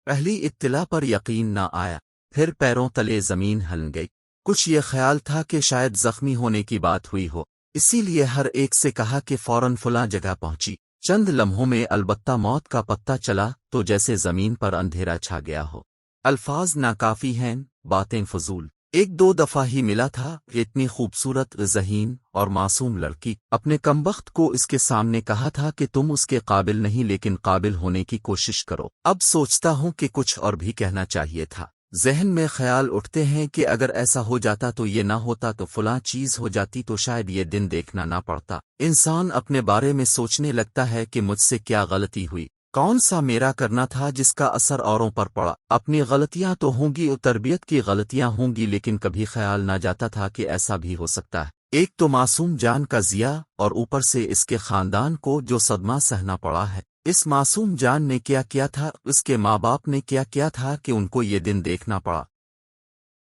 پہلی اطلاع پر یقین نہ آیا، پھر پیروں تلے زمین ہل گئی۔ کچھ یہ خیال تھا کہ شاید زخمی ہونے کی بات ہوئی ہو، اسی لیے ہر ایک سے کہا کہ فوراً فلاں جگہ پہنچی۔ چند لمحوں میں البتہ موت کا پتہ چلا تو جیسے زمین پر اندھیرا چھا گیا ہو۔ الفاظ ناکافی ہیں، باتیں فضول۔ ایک دو دفعہ ہی ملا تھا کہ اتنی خوبصورت، ذہین اور معصوم لڑکی۔ اپنے کمبخت کو اس کے سامنے کہا تھا کہ تم اس کے قابل نہیں لیکن قابل ہونے کی کوشش کرو۔ اب سوچتا ہوں کہ کچھ اور بھی کہنا چاہیے تھا۔ ذہن میں خیال اٹھتے ہیں کہ اگر ایسا ہو جاتا تو یہ نہ ہوتا تو فلاں چیز ہو جاتی تو شاید یہ دن دیکھنا نہ پڑتا۔ انسان اپنے بارے میں سوچنے لگتا ہے کہ مجھ سے کیا غلطی ہوئی، کون سا میرا کرنا تھا جس کا اثر اوروں پر پڑا۔ اپنی غلطیاں تو ہوں گی اور تربیت کی غلطیاں ہوں گی، لیکن کبھی خیال نہ جاتا تھا کہ ایسا بھی ہو سکتا ہے۔ ایک تو معصوم جان کا ضیاع اور اوپر سے اس کے خاندان کو جو صدمہ سہنا پڑا ہے۔ اس معصوم جان نے کیا کیا تھا، اس کے ماں باپ نے کیا کیا تھا کہ ان کو یہ دن دیکھنا پڑا۔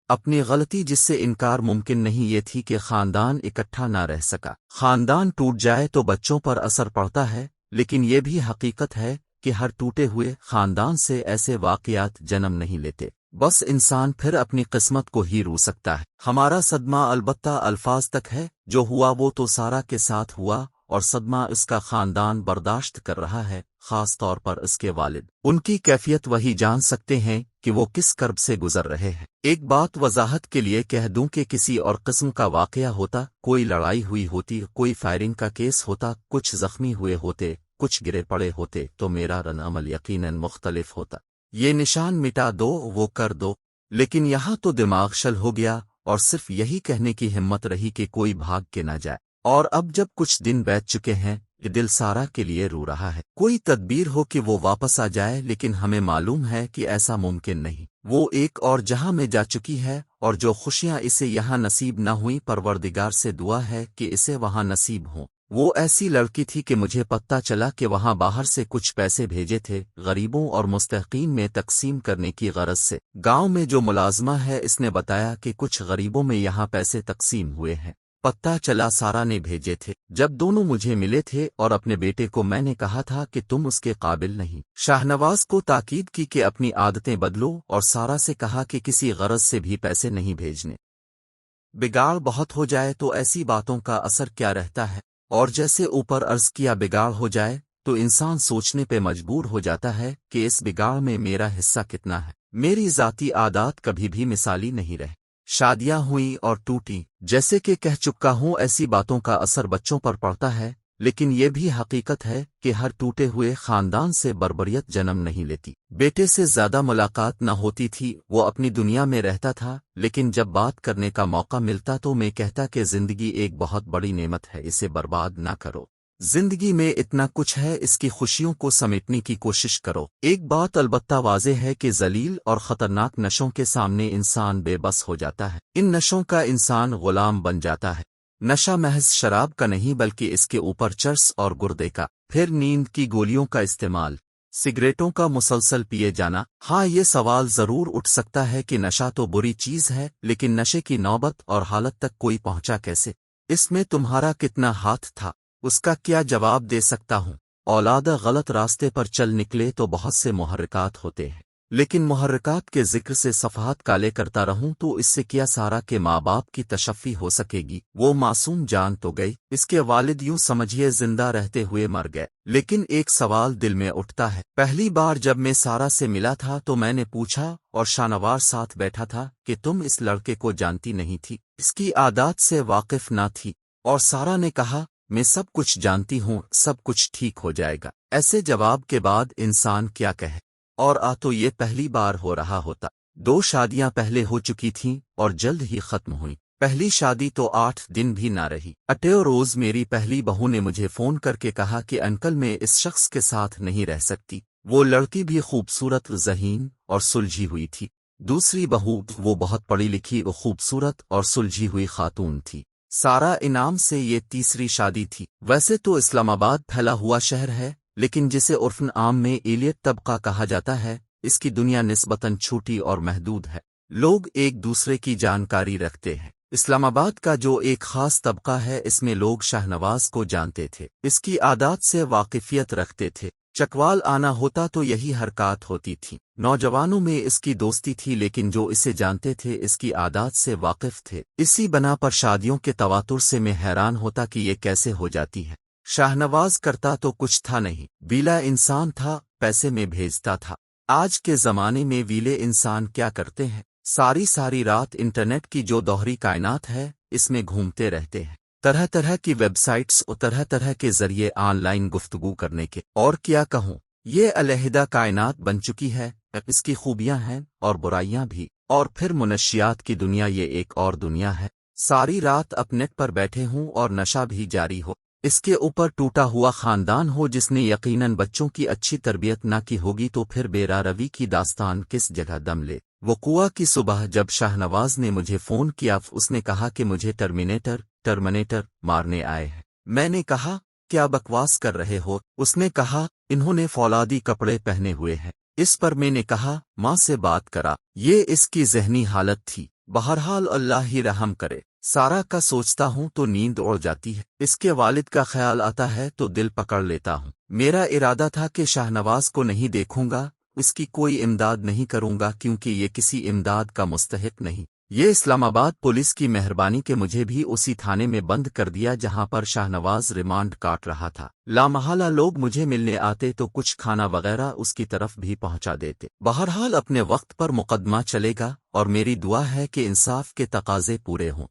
اپنی غلطی جس سے انکار ممکن نہیں یہ تھی کہ خاندان اکٹھا نہ رہ سکا۔ خاندان ٹوٹ جائے تو بچوں پر اثر پڑتا ہے، لیکن یہ بھی حقیقت ہے کہ ہر ٹوٹے ہوئے خاندان سے ایسے واقعات جنم نہیں لیتے، بس انسان پھر اپنی قسمت کو ہی رو سکتا ہے۔ ہمارا صدمہ البتہ الفاظ تک ہے، جو ہوا وہ تو سارا کے ساتھ ہوا، اور صدمہ اس کا خاندان برداشت کر رہا ہے، خاص طور پر اس کے والد۔ ان کی کیفیت وہی جان سکتے ہیں کہ وہ کس کرب سے گزر رہے ہیں۔ ایک بات وضاحت کے لیے کہہ دوں کہ کسی اور قسم کا واقعہ ہوتا، کوئی لڑائی ہوئی ہوتی، کوئی فائرنگ کا کیس ہوتا، کچھ زخمی ہوئے ہوتے، کچھ گرے پڑے ہوتے تو میرا رد عمل یقیناً مختلف ہوتا۔ یہ نشان مٹا دو، وہ کر دو، لیکن یہاں تو دماغ شل ہو گیا اور صرف یہی کہنے کی ہمت رہی کہ کوئی بھاگ کے نہ جائے۔ اور اب جب کچھ دن بیت چکے ہیں، یہ دل سارا کے لیے رو رہا ہے۔ کوئی تدبیر ہو کہ وہ واپس آ جائے، لیکن ہمیں معلوم ہے کہ ایسا ممکن نہیں۔ وہ ایک اور جہاں میں جا چکی ہے، اور جو خوشیاں اسے یہاں نصیب نہ ہوئیں، پروردگار سے دعا ہے کہ اسے وہاں نصیب ہوں۔ وہ ایسی لڑکی تھی کہ مجھے پتہ چلا کہ وہاں باہر سے کچھ پیسے بھیجے تھے غریبوں اور مستحقین میں تقسیم کرنے کی غرض سے۔ گاؤں میں جو ملازمہ ہے اس نے بتایا کہ کچھ غریبوں میں یہاں پیسے تقسیم ہوئے ہیں۔ پتہ چلا سارا نے بھیجے تھے۔ جب دونوں مجھے ملے تھے اور اپنے بیٹے کو میں نے کہا تھا کہ تم اس کے قابل نہیں، شاہنواز کو تاکید کی کہ اپنی عادتیں بدلو، اور سارا سے کہا کہ کسی غرض سے بھی پیسے نہیں بھیجنے۔ بگاڑ بہت ہو جائے تو ایسی باتوں کا اثر کیا رہتا ہے، اور جیسے اوپر عرض کیا بگاڑ ہو جائے تو انسان سوچنے پہ مجبور ہو جاتا ہے کہ اس بگاڑ میں میرا حصہ کتنا ہے۔ میری ذاتی عادات کبھی بھی مثالی نہیں رہے۔ شادیاں ہوئیں اور ٹوٹیں، جیسے کہ کہہ چکا ہوں ایسی باتوں کا اثر بچوں پر پڑتا ہے، لیکن یہ بھی حقیقت ہے کہ ہر ٹوٹے ہوئے خاندان سے بربریت جنم نہیں لیتی۔ بیٹے سے زیادہ ملاقات نہ ہوتی تھی، وہ اپنی دنیا میں رہتا تھا، لیکن جب بات کرنے کا موقع ملتا تو میں کہتا کہ زندگی ایک بہت بڑی نعمت ہے، اسے برباد نہ کرو۔ زندگی میں اتنا کچھ ہے، اس کی خوشیوں کو سمیٹنے کی کوشش کرو۔ ایک بات البتہ واضح ہے کہ ذلیل اور خطرناک نشوں کے سامنے انسان بے بس ہو جاتا ہے۔ ان نشوں کا انسان غلام بن جاتا ہے۔ نشہ محض شراب کا نہیں بلکہ اس کے اوپر چرس اور گردے کا، پھر نیند کی گولیوں کا استعمال، سگریٹوں کا مسلسل پیے جانا۔ ہاں، یہ سوال ضرور اٹھ سکتا ہے کہ نشہ تو بری چیز ہے، لیکن نشے کی نوبت اور حالت تک کوئی پہنچا کیسے؟ اس میں تمہارا کتنا ہاتھ تھا؟ اس کا کیا جواب دے سکتا ہوں؟ اولاد غلط راستے پر چل نکلے تو بہت سے محرکات ہوتے ہیں، لیکن محرکات کے ذکر سے صفحات کالے کرتا رہوں تو اس سے کیا سارا کے ماں باپ کی تشفی ہو سکے گی؟ وہ معصوم جان تو گئی، اس کے والد یوں سمجھیے زندہ رہتے ہوئے مر گئے۔ لیکن ایک سوال دل میں اٹھتا ہے۔ پہلی بار جب میں سارا سے ملا تھا تو میں نے پوچھا، اور شانوار ساتھ بیٹھا تھا، کہ تم اس لڑکے کو جانتی نہیں تھی، اس کی عادات سے واقف نہ تھی؟ اور سارا نے کہا، میں سب کچھ جانتی ہوں، سب کچھ ٹھیک ہو جائے گا۔ ایسے جواب کے بعد انسان کیا کہے؟ اور تو یہ پہلی بار ہو رہا ہوتا۔ 2 شادیاں پہلے ہو چکی تھیں اور جلد ہی ختم ہوئیں۔ پہلی شادی تو 8 دن بھی نہ رہی۔ 8 روز میری پہلی بہو نے مجھے فون کر کے کہا کہ انکل میں اس شخص کے ساتھ نہیں رہ سکتی۔ وہ لڑکی بھی خوبصورت، ذہین اور سلجھی ہوئی تھی۔ دوسری بہو، وہ بہت پڑھی لکھی اور خوبصورت اور سلجھی ہوئی خاتون تھی۔ سارا انعام سے یہ تیسری شادی تھی۔ ویسے تو اسلام آباد پھیلا ہوا شہر ہے، لیکن جسے عرفاً عام میں ایلیٹ طبقہ کہا جاتا ہے، اس کی دنیا نسبتاً چھوٹی اور محدود ہے۔ لوگ ایک دوسرے کی جانکاری رکھتے ہیں۔ اسلام آباد کا جو ایک خاص طبقہ ہے، اس میں لوگ شاہنواز کو جانتے تھے، اس کی عادات سے واقفیت رکھتے تھے۔ چکوال آنا ہوتا تو یہی حرکات ہوتی تھی۔ نوجوانوں میں اس کی دوستی تھی، لیکن جو اسے جانتے تھے اس کی عادات سے واقف تھے۔ اسی بنا پر شادیوں کے تواتر سے میں حیران ہوتا کہ یہ کیسے ہو جاتی ہے۔ شاہنواز کرتا تو کچھ تھا نہیں، ویلا انسان تھا، پیسے میں بھیجتا تھا۔ آج کے زمانے میں ویلے انسان کیا کرتے ہیں؟ ساری رات انٹرنیٹ کی جو دوہری کائنات ہے اس میں گھومتے رہتے ہیں، طرح طرح کی ویب سائٹس اور طرح طرح کے ذریعے آن لائن گفتگو کرنے کے۔ اور کیا کہوں، یہ علیحدہ کائنات بن چکی ہے، اس کی خوبیاں ہیں اور برائیاں بھی، اور پھر منشیات کی دنیا یہ ایک اور دنیا ہے۔ ساری رات اپ نیٹ پر بیٹھے ہوں اور نشہ بھی جاری ہو، اس کے اوپر ٹوٹا ہوا خاندان ہو جس نے یقیناً بچوں کی اچھی تربیت نہ کی ہوگی، تو پھر بے روی کی داستان کس جگہ دم لے۔ وقوع کی صبح جب شاہنواز نے مجھے فون کیا، اس نے کہا کہ مجھے ٹرمینیٹر مارنے آئے ہیں۔ میں نے کہا کیا بکواس کر رہے ہو؟ اس نے کہا انہوں نے فولادی کپڑے پہنے ہوئے ہیں۔ اس پر میں نے کہا ماں سے بات کرا، یہ اس کی ذہنی حالت تھی۔ بہرحال اللہ ہی رحم کرے۔ سارا کا سوچتا ہوں تو نیند اڑ جاتی ہے، اس کے والد کا خیال آتا ہے تو دل پکڑ لیتا ہوں۔ میرا ارادہ تھا کہ شاہنواز کو نہیں دیکھوں گا، اس کی کوئی امداد نہیں کروں گا، کیونکہ یہ کسی امداد کا مستحق نہیں۔ یہ اسلام آباد پولیس کی مہربانی کہ مجھے بھی اسی تھانے میں بند کر دیا جہاں پر شاہنواز ریمانڈ کاٹ رہا تھا۔ لامحالہ لوگ مجھے ملنے آتے تو کچھ کھانا وغیرہ اس کی طرف بھی پہنچا دیتے۔ بہرحال اپنے وقت پر مقدمہ چلے گا، اور میری دعا ہے کہ انصاف کے تقاضے پورے ہوں۔